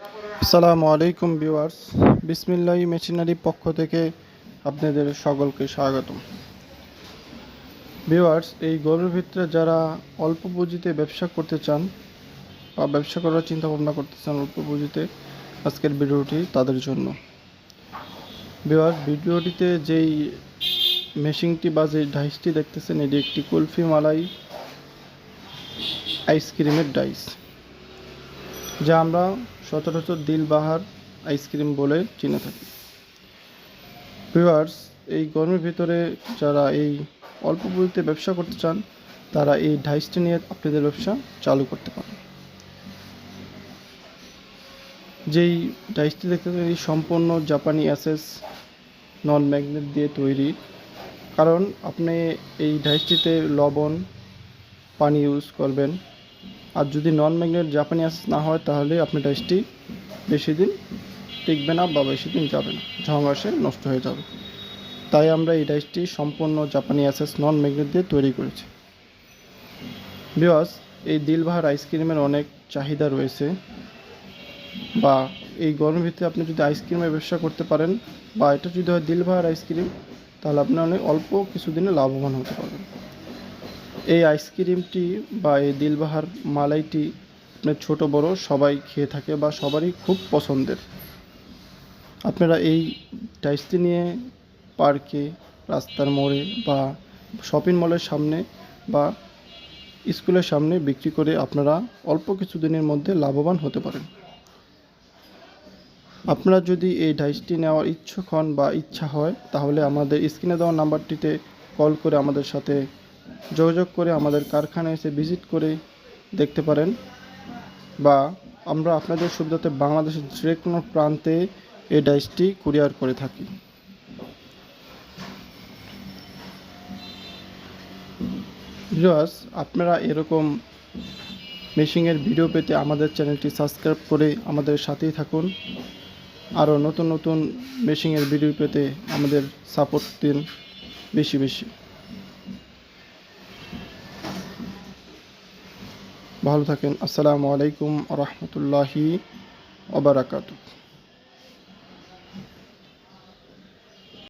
আসসালামু আলাইকুম ভিউয়ার্স, বিসমিল্লাহি মেশিনারি পক্ষ থেকে আপনাদের সকলকে স্বাগতম। ভিউয়ার্স, এই গরুর ভিতরে যারা অল্প পুঁজিতে ব্যবসা করতে চান বা ব্যবসা করার চিন্তা ভাবনা করতে চান অল্প পুঁজিতে, আজকের ভিডিওটি তাদের জন্য। ভিউয়ার্স, ভিডিওটিতে যেই মেশিনটি বা যেই ডাইসটি দেখতেছেন, এটি একটি কুলফি মালাই আইসক্রিমের ডাইস, যা আমরা সচরাচর দিলবাহার আইসক্রিম বলে চিনে থাকি। ভিউয়ার্স, এই গরমের ভিতরে যারা এই অল্প পুঁজিতে ব্যবসা করতে চান, তারা এই ডাইসটি নিয়ে আপনাদের ব্যবসা চালু করতে পারেন। যেই ডাইসটি দেখতে পাচ্ছেন, এই সম্পূর্ণ জাপানি অ্যাসেস নন ম্যাগনেট দিয়ে তৈরি। কারণ আপনি এই ডাইসটিতে লবণ, পানি ইউজ করবেন, আর যদি নন ম্যাগনেট জাপানি অ্যাসেস না হয় তাহলে আপনি ডাইসটি বেশি দিন টিকবে না বা বেশি দিন যাবে না, ঝং আসে নষ্ট হয়ে যাবে। তাই আমরা এই ডাইসটি সম্পূর্ণ জাপানি অ্যাসেস নন ম্যাগনেট দিয়ে তৈরি করেছি। ভিউয়ার্স, এই দিলবাহার আইসক্রিমের অনেক চাহিদা রয়েছে, বা এই গরমের ভিতরে আপনি যদি আইসক্রিমের ব্যবসা করতে পারেন, বা এটা যদি হয় দিলবাহার আইসক্রিম, তাহলে আপনি অনেক অল্প কিছুদিনে লাভবান হতে পারবেন। এই আইসক্রিমটি বা এই দিলবাহার মালাইটি আপনার ছোটো বড়ো সবাই খেয়ে থাকে বা সবারই খুব পছন্দের। আপনারা এই ডাইসটি নিয়ে পার্কে, রাস্তার মোড়ে বা শপিং মলের সামনে বা স্কুলের সামনে বিক্রি করে আপনারা অল্প কিছু দিনের মধ্যে লাভবান হতে পারেন। আপনারা যদি এই ডাইসটি নেওয়ার ইচ্ছুক হন বা ইচ্ছা হয়, তাহলে আমাদের স্ক্রিনে দেওয়া নাম্বারটিতে কল করে আমাদের সাথে যোগাযোগ করে আমাদের কারখানায় এসে ভিজিট করে দেখতে পারেন, বা আমরা আপনাদের সুবিধাতে বাংলাদেশের যে কোনো প্রান্তে এই ডাইসটি কুরিয়ার করে থাকি। ভিউয়ার্স, আপনারা এরকম মেশিনের ভিডিও পেতে আমাদের চ্যানেলটি সাবস্ক্রাইব করে আমাদের সাথেই থাকুন। আরও নতুন নতুন মেশিনের ভিডিও পেতে আমাদের সাপোর্ট দিন বেশি বেশি। ভালো থাকেন। আসসালামু আলাইকুম ওয়া রাহমাতুল্লাহি ওয়া বারাকাতুহু।